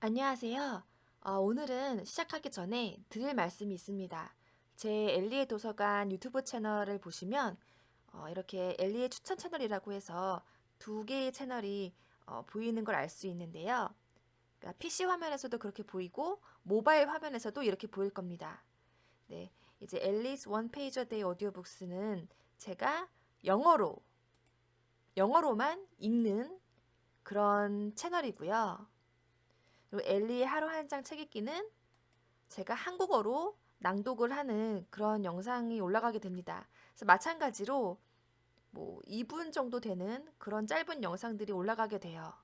안녕하세요. 오늘은 시작하기 전에 드릴 말씀이 있습니다. 제 엘리의 도서관 유튜브 채널을 보시면 이렇게 엘리의 추천 채널이라고 해서 두 개의 채널이 보이는 걸 알 수 있는데요. 그러니까 PC 화면에서도 그렇게 보이고 모바일 화면에서도 이렇게 보일 겁니다. 네, 이제 앨리스 원 페이지 어 데이 오디오북스는 제가 영어로만 읽는 그런 채널이고요. 그리고 엘리의 하루 한 장 책 읽기는 제가 한국어로 낭독을 하는 그런 영상이 올라가게 됩니다. 그래서 마찬가지로 뭐 2분 정도 되는 그런 짧은 영상들이 올라가게 돼요.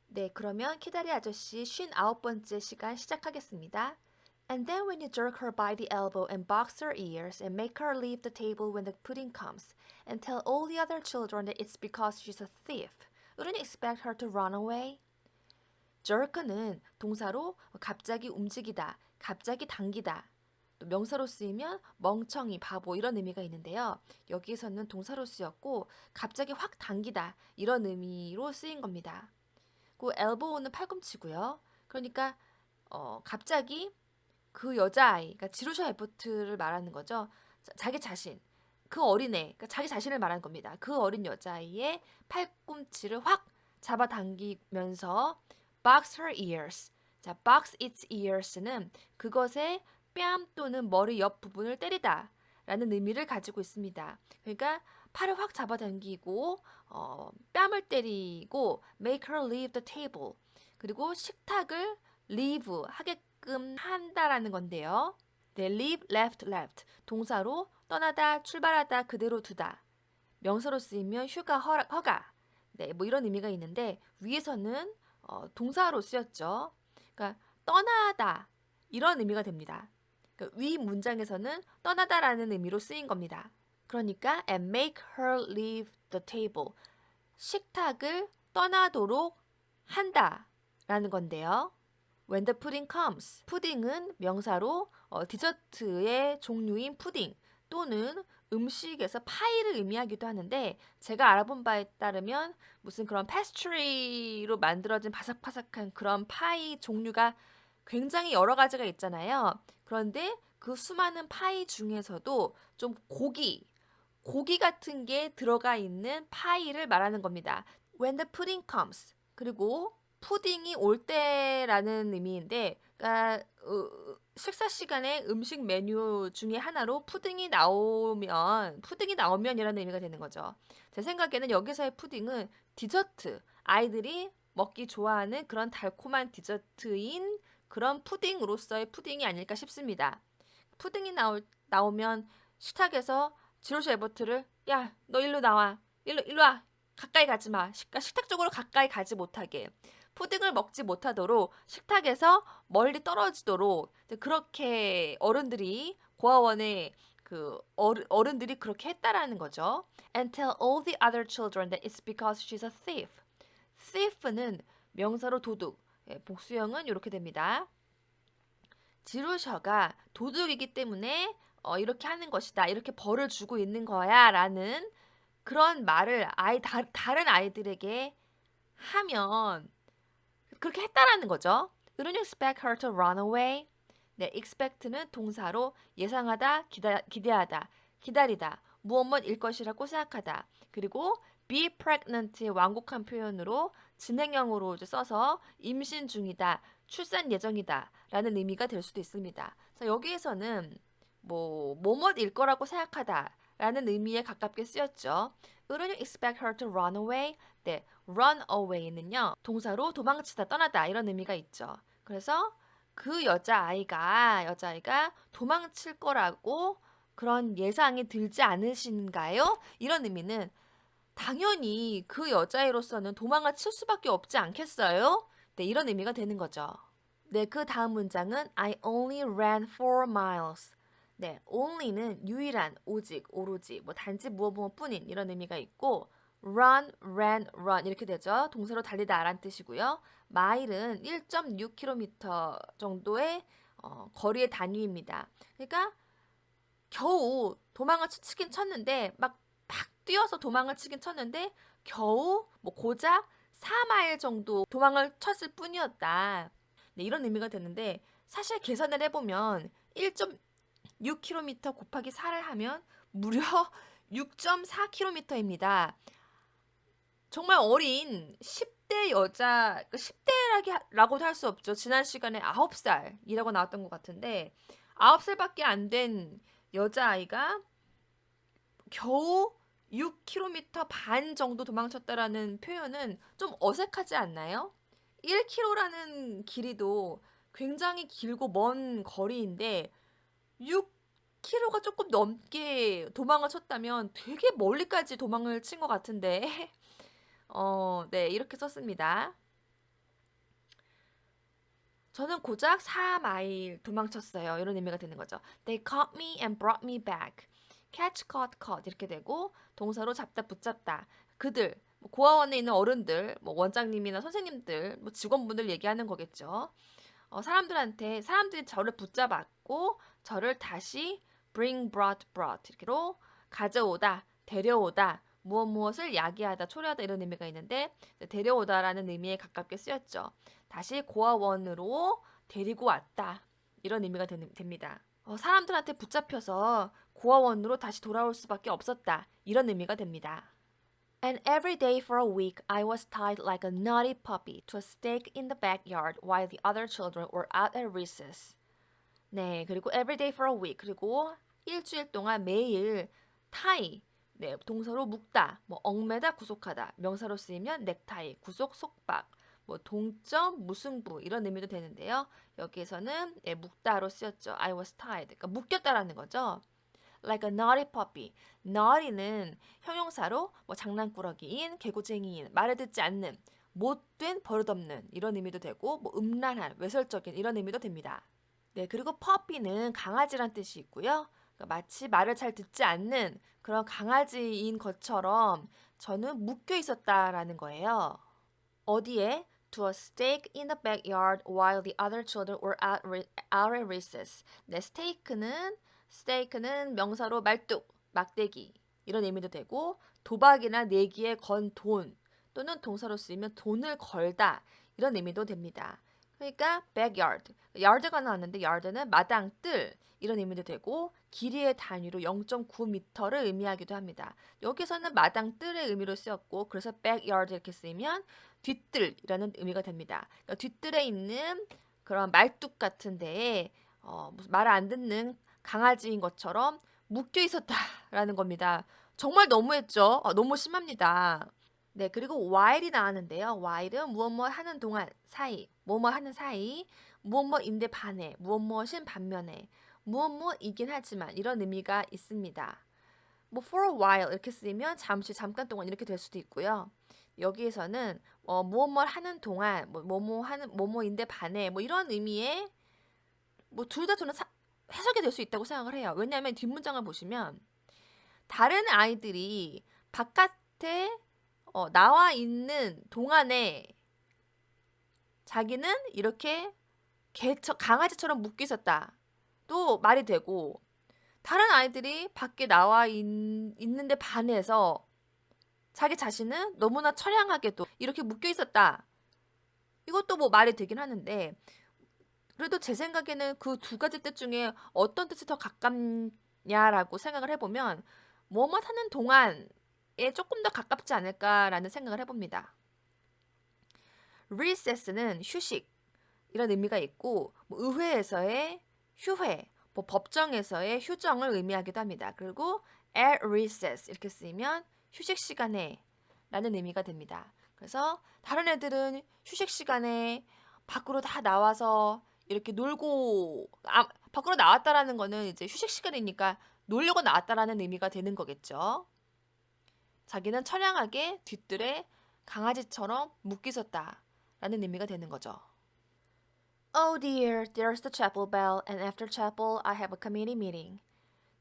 네, 그러면 키다리 아저씨 59번째 시간 시작하겠습니다. And then when you jerk her by the elbow and box her ears and make her leave the table when the pudding comes and tell all the other children that it's because she's a thief, wouldn't you expect her to run away? jerk는 동사로 갑자기 움직이다, 갑자기 당기다. 또 명사로 쓰이면 멍청이, 바보 이런 의미가 있는데요. 여기에서는 동사로 쓰였고 갑자기 확 당기다 이런 의미로 쓰인 겁니다. 그 elbow는 팔꿈치고요. 그러니까 갑자기 그 여자아이, 그러니까 지루샤 에버트를 말하는 거죠. 자기 자신, 그 어린애, 그러니까 자기 자신을 말하는 겁니다. 그 어린 여자아이의 팔꿈치를 확 잡아당기면서 box her ears. 자, box its ears는 그것의 뺨 또는 머리 옆 부분을 때리다 라는 의미를 가지고 있습니다. 그러니까 팔을 확 잡아당기고 뺨을 때리고 make her leave the table. 그리고 식탁을 leave 하게끔 한다라는 건데요. 네, leave, left, left. 동사로 떠나다, 출발하다, 그대로 두다. 명사로 쓰이면 휴가, 허가. 네, 뭐 이런 의미가 있는데 위에서는 동사로 쓰였죠. 그러니까 떠나다 이런 의미가 됩니다. 그러니까 위 문장에서는 떠나다라는 의미로 쓰인 겁니다. 그러니까 and make her leave the table. 식탁을 떠나도록 한다라는 건데요. When the pudding comes. 푸딩은 명사로 디저트의 종류인 푸딩 또는 음식에서 파이를 의미하기도 하는데 제가 알아본 바에 따르면 무슨 그런 패스트리로 만들어진 바삭바삭한 그런 파이 종류가 굉장히 여러 가지가 있잖아요. 그런데 그 수많은 파이 중에서도 좀 고기 같은 게 들어가 있는 파이를 말하는 겁니다. When the pudding comes. 그리고 푸딩이 올 때라는 의미인데, 그러니까 식사 시간에 음식 메뉴 중에 하나로 푸딩이 나오면이라는 의미가 되는 거죠. 제 생각에는 여기서의 푸딩은 디저트, 아이들이 먹기 좋아하는 그런 달콤한 디저트인 그런 푸딩으로서의 푸딩이 아닐까 싶습니다. 푸딩이 나오면 식탁에서 지로시 에버트를 야, 너 일로 나와. 일로 와. 가까이 가지 마. 식탁 쪽으로 가까이 가지 못하게. 푸딩을 먹지 못하도록 식탁에서 멀리 떨어지도록 그렇게 어른들이 고아원의 그 어른들이 그렇게 했다라는 거죠. And tell all the other children that it's because she's a thief. thief는 명사로 도둑. 복수형은 이렇게 됩니다. 지루셔가 도둑이기 때문에 이렇게 하는 것이다. 이렇게 벌을 주고 있는 거야. 라는 그런 말을 다른 아이들에게 하면 그렇게 했다라는 거죠. Wouldn't you expect her to run away? 네, expect는 동사로 예상하다, 기대하다, 기다리다, 무엇일 것이라고 생각하다. 그리고 be pregnant의 완곡한 표현으로 진행형으로 써서 임신 중이다, 출산 예정이다 라는 의미가 될 수도 있습니다. 그래서 여기에서는 뭐뭐일 거라고 생각하다 라는 의미에 가깝게 쓰였죠. Wouldn't you expect her to run away? 네, run away는요. 동사로 도망치다, 떠나다 이런 의미가 있죠. 그래서 그 여자아이가 도망칠 거라고 그런 예상이 들지 않으신가요? 이런 의미는 당연히 그 여자애로서는 도망을 칠 수밖에 없지 않겠어요? 네, 이런 의미가 되는 거죠. 네, 그 다음 문장은 I only ran 4 miles. 네, only는 유일한, 오직, 오로지, 단지 무엇뿐인 이런 의미가 있고 run, ran, run 이렇게 되죠. 동사로 달리다 라는 뜻이고요. mile은 1.6km 정도의 거리의 단위입니다. 그러니까 겨우 도망을 치긴 쳤는데 막 뛰어서 도망을 치긴 쳤는데 겨우 고작 4마일 정도 도망을 쳤을 뿐이었다. 네, 이런 의미가 되는데 사실 계산을 해보면 1.6km 곱하기 4를 하면 무려 6.4km입니다. 정말 어린 10대 여자, 10대라고도 할 수 없죠. 지난 시간에 9살이라고 나왔던 것 같은데 9살밖에 안 된 여자아이가 겨우 6km 반 정도 도망쳤다라는 표현은 좀 어색하지 않나요? 1km라는 길이도 굉장히 길고 먼 거리인데 6km가 조금 넘게 도망을 쳤다면 되게 멀리까지 도망을 친 것 같은데 네, 이렇게 썼습니다. 저는 고작 4마일 도망쳤어요. 이런 의미가 되는 거죠. They caught me and brought me back. catch, caught 이렇게 되고 동사로 잡다, 붙잡다. 그들, 뭐 고아원에 있는 어른들, 뭐 원장님이나 선생님들, 뭐 직원분들 얘기하는 거겠죠. 사람들이 저를 붙잡았고 저를 다시 brought 이렇게로 가져오다, 데려오다, 무엇을 야기하다, 초래하다 이런 의미가 있는데 데려오다라는 의미에 가깝게 쓰였죠. 다시 고아원으로 데리고 왔다. 이런 의미가 됩니다. 사람들한테 붙잡혀서 고아원으로 다시 돌아올 수밖에 없었다. 이런 의미가 됩니다. And every day for a week I was tied like a naughty puppy to a stake in the backyard while the other children were out at recess. 네, 그리고 every day for a week 그리고 일주일 동안 매일 tie 네, 동사로 묶다, 뭐 얽매다, 구속하다, 명사로 쓰이면 넥타이, 구속, 속박, 뭐 동점, 무승부 이런 의미도 되는데요. 여기에서는 네, 묶다로 쓰였죠. I was tied. 그러니까 묶였다라는 거죠. Like a naughty puppy. naughty는 형용사로 뭐 장난꾸러기인, 개구쟁이인, 말을 듣지 않는, 못된, 버릇없는 이런 의미도 되고 뭐 음란한, 외설적인 이런 의미도 됩니다. 네, 그리고 puppy는 강아지란 뜻이 있고요. 그러니까 마치 말을 잘 듣지 않는 그런 강아지인 것처럼 저는 묶여 있었다라는 거예요. 어디에? To a stake in the backyard while the other children were out at recess. 네, 스테이크는 명사로 말뚝, 막대기 이런 의미도 되고 도박이나 내기에 건 돈 또는 동사로 쓰이면 돈을 걸다 이런 의미도 됩니다. 그러니까 backyard, yard가 나왔는데 yard는 마당, 뜰 이런 의미도 되고 길이의 단위로 0.9m를 의미하기도 합니다. 여기서는 마당, 뜰의 의미로 쓰였고 그래서 backyard 이렇게 쓰이면 뒤뜰이라는 의미가 됩니다. 그러니까 뒤뜰에 있는 그런 말뚝 같은 데에 말 안 듣는 강아지인 것처럼 묶여 있었다라는 겁니다. 정말 너무했죠? 너무 심합니다. 네, 그리고 while이 나왔는데요. while은 무엇 하는 동안, 사이, 뭐뭐 하는 사이, 무엇인데 반해, 무엇인 반면에, 무엇이긴 하지만 이런 의미가 있습니다. 뭐 for a while 이렇게 쓰이면 잠깐 동안 이렇게 될 수도 있고요. 여기에서는 무엇 하는 동안, 뭐뭐인데 반해, 뭐 이런 의미의 뭐 둘 다 저는 해석이 될 수 있다고 생각을 해요. 왜냐하면 뒷문장을 보시면 다른 아이들이 바깥에 나와 있는 동안에 자기는 이렇게 강아지처럼 묶여 있었다. 또 말이 되고 다른 아이들이 밖에 나와 있는데 반해서 자기 자신은 너무나 처량하게도 이렇게 묶여 있었다. 이것도 뭐 말이 되긴 하는데 그래도 제 생각에는 그 두 가지 뜻 중에 어떤 뜻이 더 가깝냐라고 생각을 해보면 뭐뭐 하는 동안에 조금 더 가깝지 않을까라는 생각을 해봅니다. recess는 휴식 이런 의미가 있고 뭐 의회에서의 휴회, 뭐 법정에서의 휴정을 의미하기도 합니다. 그리고 at recess 이렇게 쓰이면 휴식 시간에 라는 의미가 됩니다. 그래서 다른 애들은 휴식 시간에 밖으로 다 나와서 이렇게 놀고 밖으로 나왔다라는 거는 이제 휴식 시간이니까 놀려고 나왔다라는 의미가 되는 거겠죠. 자기는 처량하게 뒤뜰에 강아지처럼 묶여 있었다라는 의미가 되는 거죠. Oh dear, there's the chapel bell, and after chapel I have a committee meeting.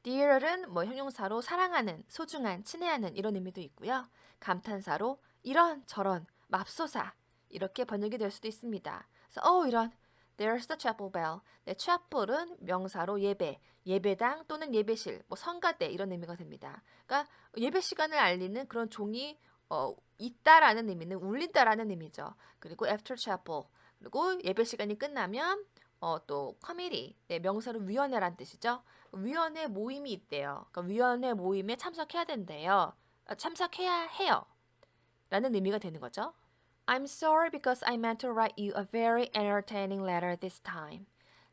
dear은 뭐 형용사로 사랑하는, 소중한, 친애하는 이런 의미도 있고요. 감탄사로 이런 저런, 맙소사 이렇게 번역이 될 수도 있습니다. 그래서 이런 There's the chapel bell. 네, chapel은 명사로 예배, 예배당 또는 예배실, 뭐 성가대 이런 의미가 됩니다. 그러니까 예배 시간을 알리는 그런 종이 있다라는 의미는 울린다라는 의미죠. 그리고 after chapel 그리고 예배 시간이 끝나면 또 committee, 네, 명사로 위원회란 뜻이죠. 위원회 모임이 있대요. 그러니까 위원회 모임에 참석해야 된대요. 참석해야 해요. 라는 의미가 되는 거죠. I'm sorry because I meant to write you a very entertaining letter this time.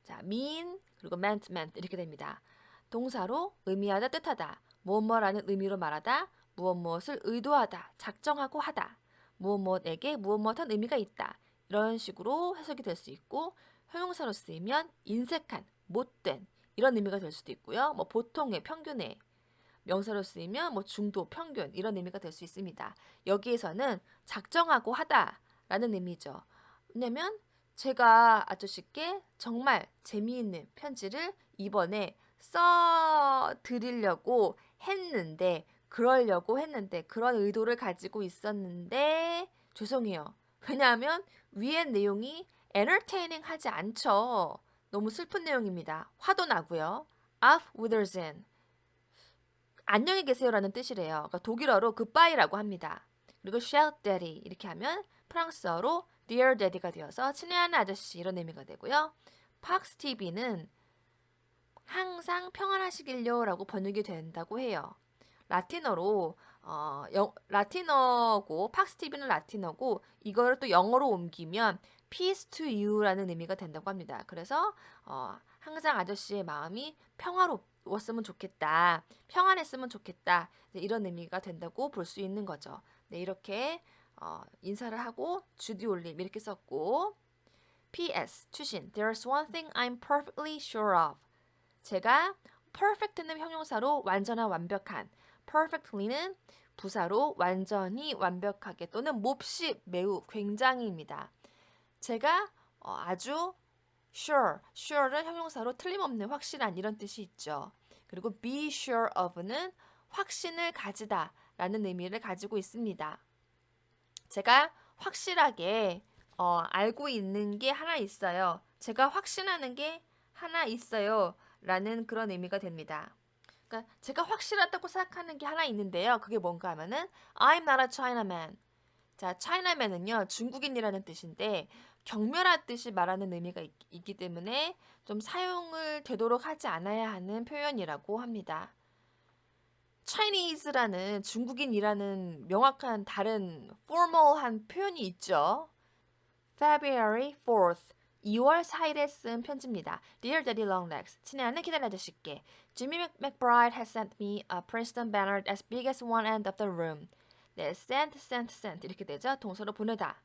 자, mean 그리고 meant 이렇게 됩니다. 동사로 의미하다 뜻하다. 무엇뭐라는 의미로 말하다. 무엇무엇을 의도하다. 작정하고 하다. 무엇무엇에게 무엇무엇한 의미가 있다. 이런 식으로 해석이 될 수 있고 형용사로 쓰이면 인색한, 못된 이런 의미가 될 수도 있고요. 뭐 보통의, 평균의 명사로 쓰이면 뭐 중도, 평균 이런 의미가 될 수 있습니다. 여기에서는 작정하고 하다라는 의미죠. 왜냐면 제가 아주 쉽게 정말 재미있는 편지를 이번에 써 드리려고 했는데 그러려고 했는데 그런 의도를 가지고 있었는데 죄송해요. 왜냐하면 위의 내용이 entertaining 하지 않죠. 너무 슬픈 내용입니다. 화도 나고요. Auf Wiedersehen. 안녕히 계세요라는 뜻이래요. 그러니까 독일어로 goodbye라고 합니다. 그리고 shell daddy 이렇게 하면 프랑스어로 dear daddy가 되어서 친애하는 아저씨 이런 의미가 되고요. 팍스 TV는 항상 평안하시길요라고 번역이 된다고 해요. 라틴어로 라틴어고 팍스 TV는 라틴어고 이거를 또 영어로 옮기면 peace to you라는 의미가 된다고 합니다. 그래서 항상 아저씨의 마음이 평화로웠으면 좋겠다. 평안했으면 좋겠다. 이런 의미가 된다고 볼 수 있는 거죠. 네, 이렇게 인사를 하고 주디 올림 이렇게 썼고 PS 추신 There's one thing I'm perfectly sure of. 제가 perfect는 형용사로 완전한 완벽한 perfectly는 부사로 완전히 완벽하게 또는 몹시 매우 굉장히입니다. 제가 아주 sure는 형용사로 틀림없는 확실한 이런 뜻이 있죠. 그리고 be sure of는 확신을 가지다 라는 의미를 가지고 있습니다. 제가 확실하게 알고 있는 게 하나 있어요. 제가 확신하는 게 하나 있어요. 라는 그런 의미가 됩니다. 그러니까 제가 확실하다고 생각하는 게 하나 있는데요. 그게 뭔가 하면은 I'm not a Chinaman. 자, Chinaman은요. 중국인이라는 뜻인데 경멸하듯이 말하는 의미가 있기 때문에 좀 사용을 되도록 하지 않아야 하는 표현이라고 합니다. Chinese라는 중국인이라는 명확한 다른 formal한 표현이 있죠. February 4th 2월 4일에 쓴 편지입니다. Dear Daddy Longlegs, 친애하는 기다려 아저씨께 Jimmy McBride has sent me a Princeton banner as big as one end of the room. 네, sent 이렇게 되죠. 동사로 보내다.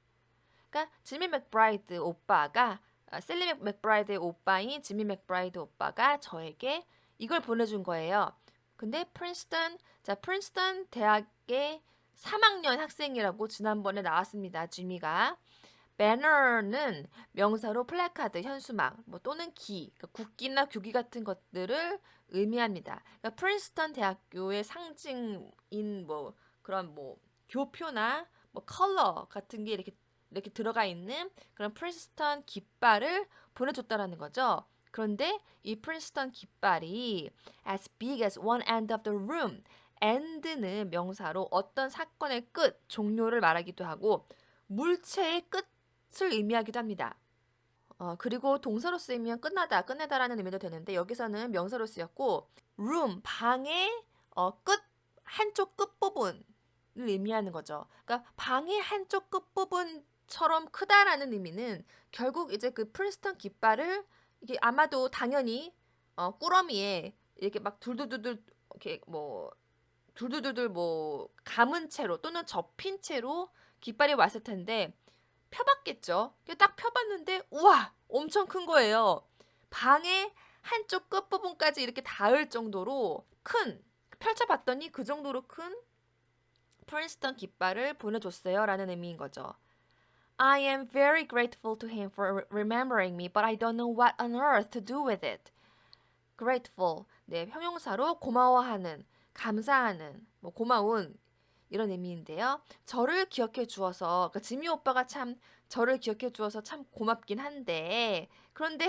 그러니까 지미 맥브라이드 오빠가 셀리 맥브라이드의 오빠인 지미 맥브라이드 오빠가 저에게 이걸 보내준 거예요. 근데 프린스턴 대학의 3학년 학생이라고 지난번에 나왔습니다. 지미가. 배너는 명사로 플래카드, 현수막, 뭐 또는 그러니까 국기나 교기 같은 것들을 의미합니다. 그러니까 프린스턴 대학교의 상징인 뭐 그런 뭐 교표나 뭐 컬러 같은 게 이렇게 들어가 있는 그런 프린스턴 깃발을 보내줬다라는 거죠. 그런데 이 프린스턴 깃발이 as big as one end of the room. end는 명사로 어떤 사건의 끝, 종료를 말하기도 하고 물체의 끝을 의미하기도 합니다. 그리고 동사로 쓰이면 끝내다라는 의미도 되는데 여기서는 명사로 쓰였고 room, 방의 한쪽 끝부분을 의미하는 거죠. 그러니까 방의 한쪽 끝부분처럼 크다라는 의미는 결국 이제 그 프린스턴 깃발을 이게 아마도 당연히 꾸러미에 이렇게 막 둘둘둘둘 이렇게 뭐 둘둘둘둘 뭐 감은 채로 또는 접힌 채로 깃발이 왔을 텐데 펴봤겠죠. 딱 펴봤는데 우와 엄청 큰 거예요. 방의 한쪽 끝부분까지 이렇게 닿을 정도로 큰 펼쳐봤더니 그 정도로 큰 프린스턴 깃발을 보내줬어요 라는 의미인 거죠. I am very grateful to him for remembering me, but I don't know what on earth to do with it. grateful, 네, 형용사로 고마워하는, 감사하는, 뭐 고마운 이런 의미인데요. 저를 기억해 주어서, 그러니까 지미 오빠가 참 저를 기억해 주어서 참 고맙긴 한데, 그런데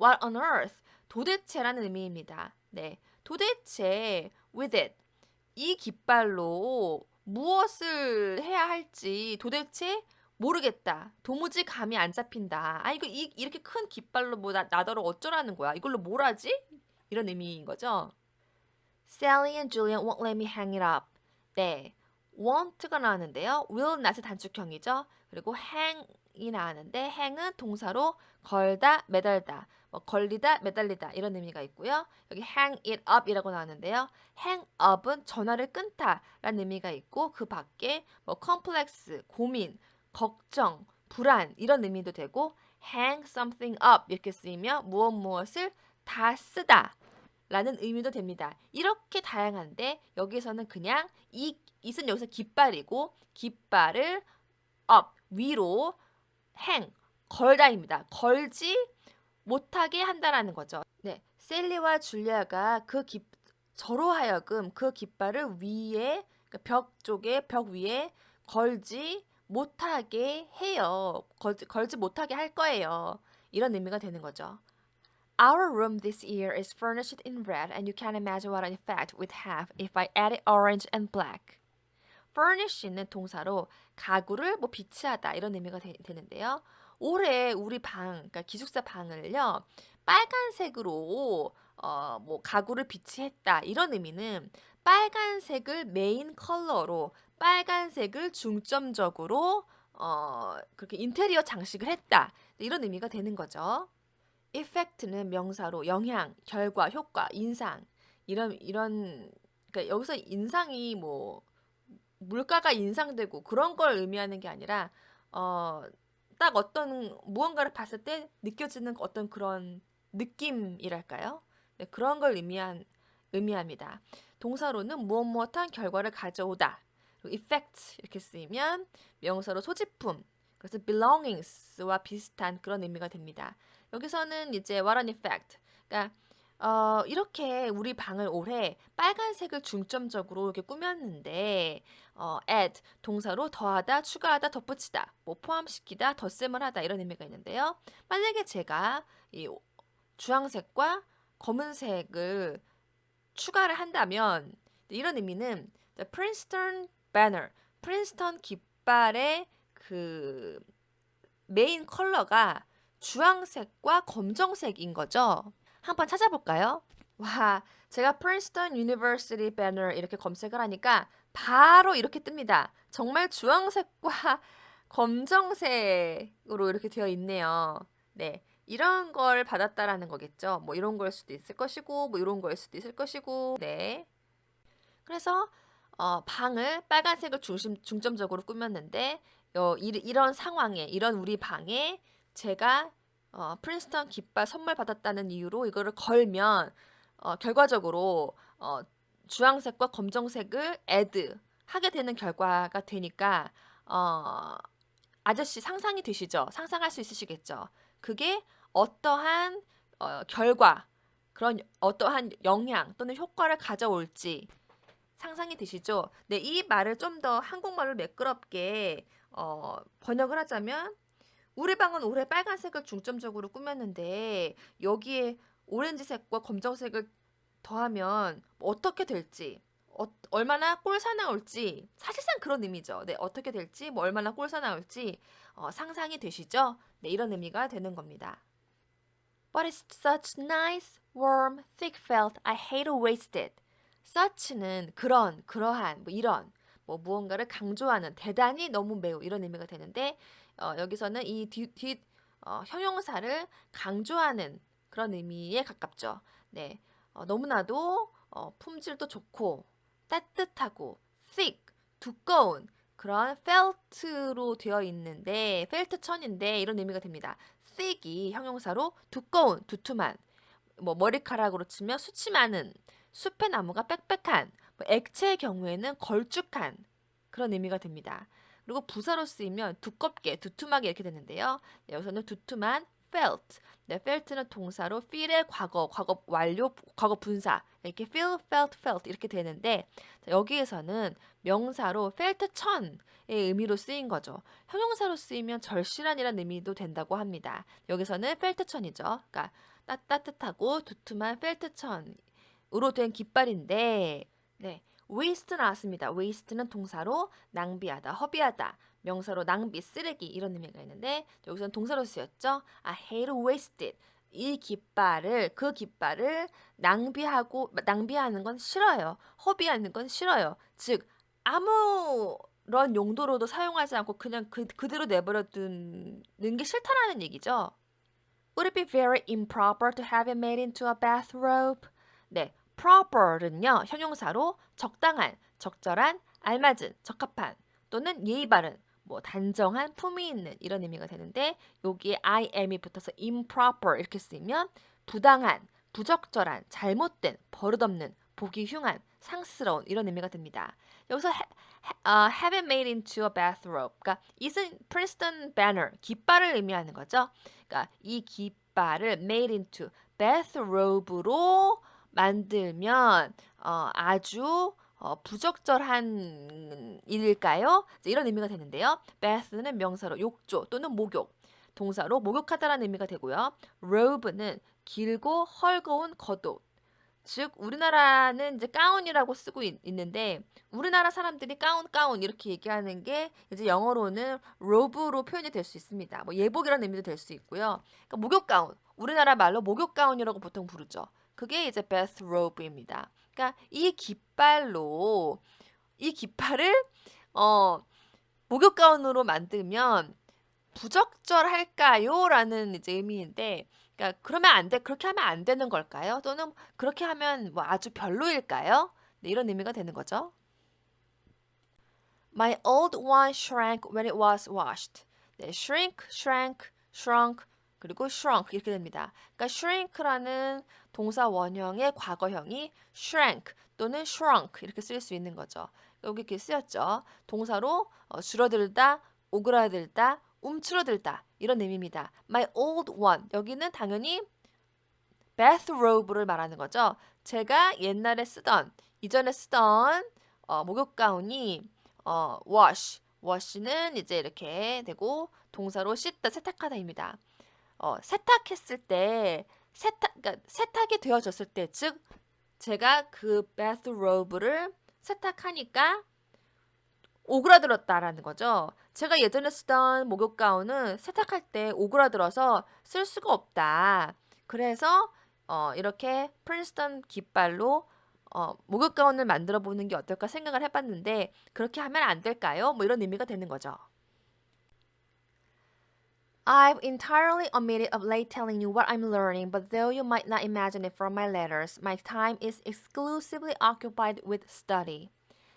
what on earth, 도대체라는 의미입니다. 네, 도대체 with it, 이 깃발로 무엇을 해야 할지 도대체 모르겠다. 도무지 감이 안 잡힌다. 아, 이거 이렇게 큰 깃발로 뭐 나더러 어쩌라는 거야. 이걸로 뭘 하지? 이런 의미인 거죠. Sally and Julian won't let me hang it up. 네. won't가 나왔는데요. will not의 단축형이죠. 그리고 hang이 나왔는데 hang은 동사로 걸다, 매달다, 뭐 걸리다, 매달리다 이런 의미가 있고요. 여기 hang it up이라고 나왔는데요. hang up은 전화를 끊다라는 의미가 있고 그 밖에 뭐 complex, 고민, 걱정, 불안 이런 의미도 되고 hang something up 이렇게 쓰이며 무엇을 다 쓰다 라는 의미도 됩니다. 이렇게 다양한데 여기서는 그냥 it은 여기서 깃발이고 깃발을 up 위로 hang 걸다입니다. 걸지 못하게 한다라는 거죠. 네, 셀리와 줄리아가 저로 하여금 그 깃발을 위에 그러니까 벽 위에 걸지 못하게 해요. 걸지 못하게 할 거예요. 이런 의미가 되는 거죠. Our room this year is furnished in red, and you can't imagine what an effect we'd have if I added orange and black. furnish는 동사로 가구를 뭐 비치하다 이런 의미가 되는데요. 올해 우리 그러니까 기숙사 방을요 빨간색으로 뭐 가구를 비치했다 이런 의미는 빨간색을 메인 컬러로 빨간색을 중점적으로 그렇게 인테리어 장식을 했다 이런 의미가 되는 거죠. effect는 명사로 영향, 결과, 효과, 인상 이런 그러니까 여기서 인상이 뭐 물가가 인상되고 그런 걸 의미하는 게 아니라 딱 어떤 무언가를 봤을 때 느껴지는 어떤 그런 느낌이랄까요? 네, 그런 걸 의미합니다. 동사로는 무엇무엇한 결과를 가져오다. 그리고 effect 이렇게 쓰이면 명사로 소지품, 그래서 belongings와 비슷한 그런 의미가 됩니다. 여기서는 이제 what an effect. 그러니까 이렇게 우리 방을 올해 빨간색을 중점적으로 이렇게 꾸몄는데 add 동사로 더하다, 추가하다, 덧붙이다, 뭐 포함시키다, 덧셈을 하다 이런 의미가 있는데요. 만약에 제가 이 주황색과 검은색을 추가를 한다면 이런 의미는 the Princeton banner, 프린스턴 깃발의 그 메인 컬러가 주황색과 검정색인 거죠. 한번 찾아볼까요? 와, 제가 프린스턴 유니버시티 배너 이렇게 검색을 하니까 바로 이렇게 뜹니다. 정말 주황색과 검정색으로 이렇게 되어 있네요. 네. 이런 걸 받았다라는 거겠죠. 뭐 이런 걸 수도 있을 것이고, 뭐 이런 걸 수도 있을 것이고, 네. 그래서 방을 빨간색을 중점적으로 꾸몄는데 이런 상황에 이런 우리 방에 제가 프린스턴 깃발 선물 받았다는 이유로 이거를 걸면 결과적으로 주황색과 검정색을 add 하게 되는 결과가 되니까 아저씨 상상이 되시죠? 상상할 수 있으시겠죠? 그게 어떠한 결과 그런 어떠한 영향 또는 효과를 가져올지 상상이 되시죠? 네, 이 말을 좀 더 한국말로 매끄럽게 번역을 하자면 우리 방은 올해 빨간색을 중점적으로 꾸몄는데 여기에 오렌지색과 검정색을 더하면 어떻게 될지 얼마나 꼴사나올지 사실상 그런 의미죠. 네, 어떻게 될지 뭐 얼마나 꼴사나올지 상상이 되시죠? 네, 이런 의미가 되는 겁니다. But it's such nice, warm, thick felt. I hate to waste it. such는 그러한, 뭐 이런, 뭐 무언가를 강조하는, 대단히, 너무 매우 이런 의미가 되는데 여기서는 이 형용사를 강조하는 그런 의미에 가깝죠. 네, 너무나도 품질도 좋고 따뜻하고 thick, 두꺼운 그런 felt로 되어 있는데 felt 천인데 이런 의미가 됩니다. thick이 형용사로 두꺼운, 두툼한, 뭐 머리카락으로 치면 수치 많은, 숲의 나무가 빽빽한, 뭐 액체의 경우에는 걸쭉한 그런 의미가 됩니다. 그리고 부사로 쓰이면 두껍게, 두툼하게 이렇게 되는데요. 네, 여기서는 두툼한 felt. 네, felt는 동사로 feel의 과거 완료, 과거 분사 이렇게 feel, felt 이렇게 되는데 여기에서는 명사로 felt 천의 의미로 쓰인 거죠. 형용사로 쓰이면 절실한이라는 의미도 된다고 합니다. 여기서는 felt 천이죠. 그러니까 따뜻하고 두툼한 felt 천으로 된 깃발인데 네. waste 나왔습니다. waste는 동사로 낭비하다, 허비하다, 명사로 낭비, 쓰레기 이런 의미가 있는데 여기서는 동사로 쓰였죠. I hate wasted. 이 깃발을 그 깃발을 낭비하는 건 싫어요. 허비하는 건 싫어요. 즉 아무런 용도로도 사용하지 않고 그냥 그대로 내버려 두는 게 싫다라는 얘기죠. Would it be very improper to have it made into a bathrobe? 네, proper는요 형용사로 적당한, 적절한, 알맞은, 적합한 또는 예의 바른, 뭐 단정한, 품위 있는 이런 의미가 되는데 여기에 im이 붙어서 improper 이렇게 쓰이면 부당한, 부적절한, 잘못된, 버릇없는, 보기 흉한, 상스러운 이런 의미가 됩니다. 여기서 have it made into a bathrobe. 그러니까 이은 Princeton banner 깃발을 의미하는 거죠. 그러니까 이 깃발을 made into bathrobe로 만들면 아주 부적절한 일일까요? 이런 의미가 되는데요. bath는 명사로 욕조 또는 목욕, 동사로 목욕하다라는 의미가 되고요. robe는 길고 헐거운 겉옷. 즉 우리나라는 이제 가운이라고 쓰고 있는데 우리나라 사람들이 가운 이렇게 얘기하는 게 이제 영어로는 로브로 표현이 될 수 있습니다. 뭐 예복이라는 의미도 될 수 있고요. 그러니까 목욕 가운, 우리나라 말로 목욕 가운이라고 보통 부르죠. 그게 이제 bathrobe입니다. 그러니까 이 깃발을 목욕 가운으로 만들면 부적절할까요? 라는 이제 의미인데 그러니까 그렇게 하면 안 되는 걸까요? 또는 그렇게 하면 뭐 아주 별로일까요? 네, 이런 의미가 되는 거죠. My old one shrank when it was washed. 네, shrunk, 그리고 shrunk 이렇게 됩니다. 그러니까 shrink라는 동사 원형의 과거형이 shrank 또는 shrunk 이렇게 쓸 수 있는 거죠. 여기 이렇게 쓰였죠. 동사로 줄어들다, 오그라들다, 움츠러들다 이런 의미입니다. My old one 여기는 당연히 bathrobe를 말하는 거죠. 제가 이전에 쓰던 목욕 가운이 wash는 이제 이렇게 되고 동사로 씻다, 세탁하다입니다. 세탁했을 때 그러니까 세탁이 되어졌을 때, 즉 제가 그 bathrobe를 세탁하니까 오그라들었다라는 거죠. 제가 예전에 쓰던 목욕 가운은 세탁할 때 오그라들어서 쓸 수가 없다. 그래서 이렇게 프린스턴 깃발로 목욕 가운을 만들어 보는 게 어떨까 생각을 해봤는데 그렇게 하면 안 될까요? 뭐 이런 의미가 되는 거죠. I've entirely omitted of late telling you what I'm learning, but though you might not imagine it from my letters, my time is exclusively occupied with study.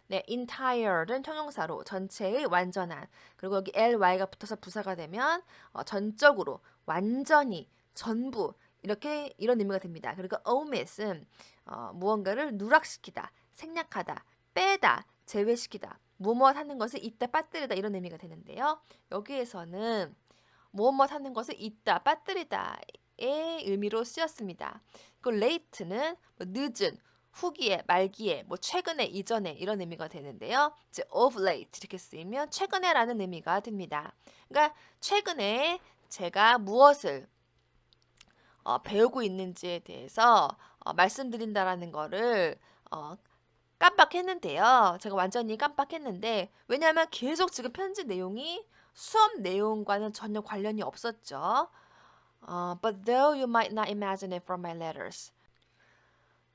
네, entire는 형용사로 전체의 완전한 그리고 여기 ly가 붙어서 부사가 되면 전적으로 완전히 전부 이런 의미가 됩니다. 그리고 omit은 무언가를 누락시키다, 생략하다, 빼다, 제외시키다, 무엇 하는 것을 잊다, 빠뜨리다 이런 의미가 되는데요. 여기에서는 무엇 하는 것을 잊다, 빠뜨리다의 의미로 쓰였습니다. 그 late는 늦은, 후기에, 말기에, 뭐 최근에, 이전에 이런 의미가 되는데요. 이제 of late 이렇게 쓰이면 최근에라는 의미가 됩니다. 그러니까 최근에 제가 무엇을 배우고 있는지에 대해서 말씀드린다라는 거를 깜빡했는데요. 제가 완전히 깜빡했는데 왜냐하면 계속 지금 편지 내용이 수업 내용과는 전혀 관련이 없었죠. But though you might not imagine it from my letters.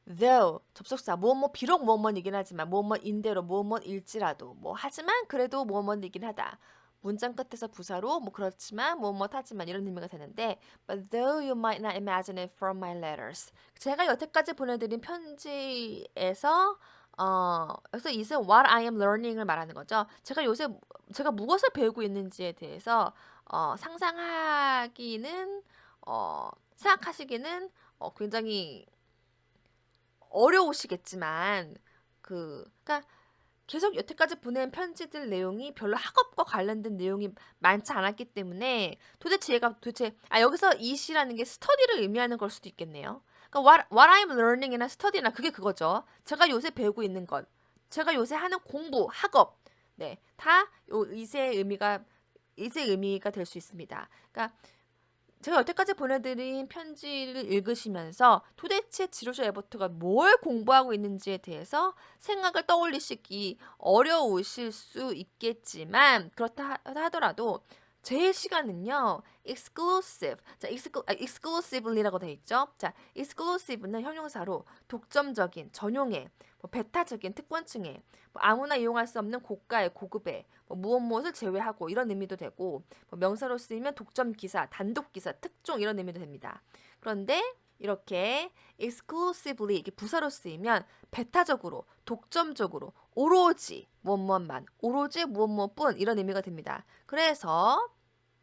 though 접속사 비록 뭐뭐이긴 하지만 뭐뭐인대로 뭐뭐일지라도 뭐 하지만 그래도 뭐뭐이긴 하다. 문장 끝에서 부사로 뭐 그렇지만 하지만 이런 의미가 되는데 but though you might not imagine it from my letters. 제가 여태까지 보내드린 편지에서 그래서 이것은 what I am learning을 말하는 거죠. 제가 무엇을 배우고 있는지에 대해서 생각하시기는 굉장히 어려우시겠지만 그러니까 계속 여태까지 보낸 편지들 내용이 별로 학업과 관련된 내용이 많지 않았기 때문에 도대체 여기서 이시라는 게 스터디를 의미하는 걸 수도 있겠네요. 그러니까 what I'm learning이나 스터디나 그게 그거죠. 제가 요새 배우고 있는 것, 제가 요새 하는 공부, 학업, 네, 다 요 의세의 의미가 될 수 있습니다. 그러니까 제가 여태까지 보내드린 편지를 읽으시면서 도대체 지로시 에버트가 뭘 공부하고 있는지에 대해서 생각을 떠올리시기 어려우실 수 있겠지만 그렇다 하더라도 제 시간은요, exclusive. 자, exclusively라고 되어 있죠. 자, exclusive는 형용사로 독점적인, 전용의, 배타적인, 특권층의, 아무나 이용할 수 없는 고가의, 고급의, 무엇을 제외하고 이런 의미도 되고, 명사로 쓰이면 독점 기사, 단독 기사, 특종 이런 의미도 됩니다. 그런데 이렇게 exclusively 이게 부사로 쓰이면 배타적으로, 독점적으로, 오로지 무엇무엇만, 오로지 무엇무엇뿐 이런 의미가 됩니다. 그래서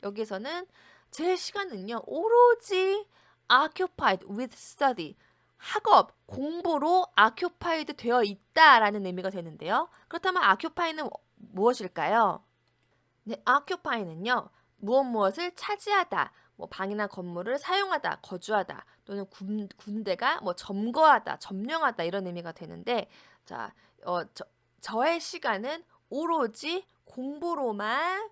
여기서는 제 시간은요, 오로지 occupied with study, 학업, 공부로 occupied 되어 있다라는 의미가 되는데요. 그렇다면 occupy는 무엇일까요? 네, occupy는요, 무엇을 차지하다, 방이나 건물을 사용하다, 거주하다, 또는 군대가 점거하다, 점령하다 이런 의미가 되는데, 자, 저의 시간은 오로지 공부로만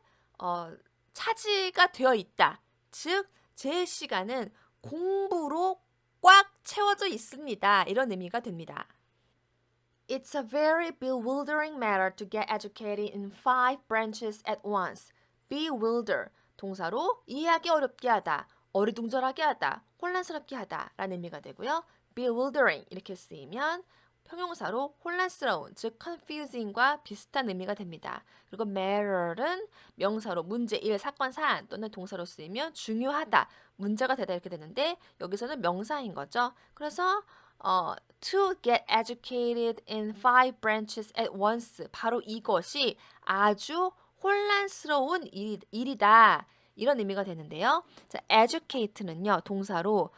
차지가 되어 있다. 즉, 제 시간은 공부로 꽉 채워져 있습니다. 이런 의미가 됩니다. It's a very bewildering matter to get educated in 5 branches at once. Bewilder, 동사로 이해하기 어렵게 하다, 어리둥절하게 하다, 혼란스럽게 하다 라는 의미가 되고요. bewildering 이렇게 쓰이면 형용사로 혼란스러운, 즉 confusing과 비슷한 의미가 됩니다. 그리고 matter은 명사로 문제, 일, 사건, 사안 또는 동사로 쓰이면 중요하다, 문제가 되다 이렇게 되는데 여기서는 명사인 거죠. 그래서 to get educated in 5 branches at once. 바로 이것이 아주 혼란스러운 일이다. 이런 의미가 되는데요. 자, educate는요, 동사로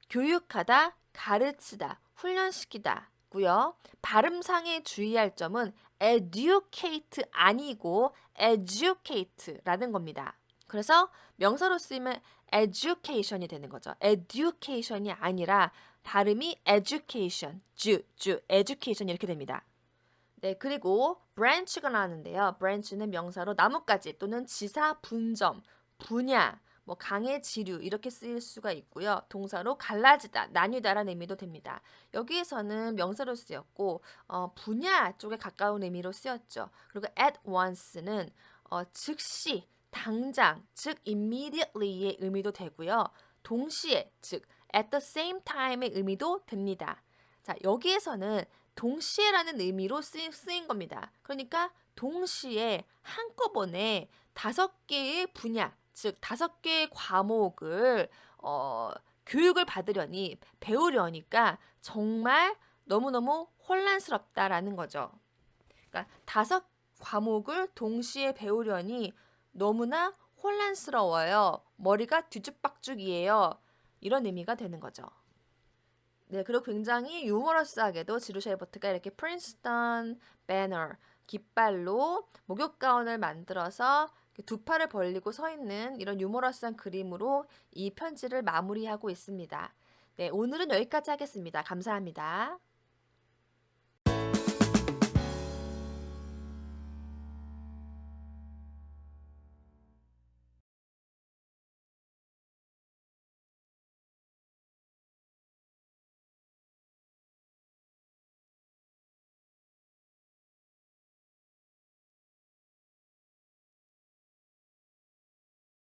교육하다, 가르치다, 훈련시키다. 고요. 발음상에 주의할 점은 educate 아니고 educate라는 겁니다. 그래서 명사로 쓰이면 education이 되는 거죠. education이 아니라 발음이 education, education 이렇게 됩니다. 네, 그리고 branch가 나왔는데요. branch는 명사로 나뭇가지 또는 지사, 분점, 분야, 강의 지류 이렇게 쓰일 수가 있고요. 동사로 갈라지다, 나뉘다라는 의미도 됩니다. 여기에서는 명사로 쓰였고 분야 쪽에 가까운 의미로 쓰였죠. 그리고 at once는 즉시, 당장, 즉 immediately의 의미도 되고요. 동시에, 즉 at the same time의 의미도 됩니다. 자, 여기에서는 동시에라는 의미로 쓰인 겁니다. 그러니까 동시에 한꺼번에 5개의 분야, 즉 5개의 과목을 교육을 받으려니 배우려니까 정말 너무너무 혼란스럽다라는 거죠. 그러니까 5 과목을 동시에 배우려니 너무나 혼란스러워요. 머리가 뒤죽박죽이에요. 이런 의미가 되는 거죠. 네, 그리고 굉장히 유머러스하게도 지루샤 에버트가 이렇게 프린스턴 배너, 깃발로 목욕 가운을 만들어서 두 팔을 벌리고 서 있는 이런 유머러스한 그림으로 이 편지를 마무리하고 있습니다. 네, 오늘은 여기까지 하겠습니다. 감사합니다.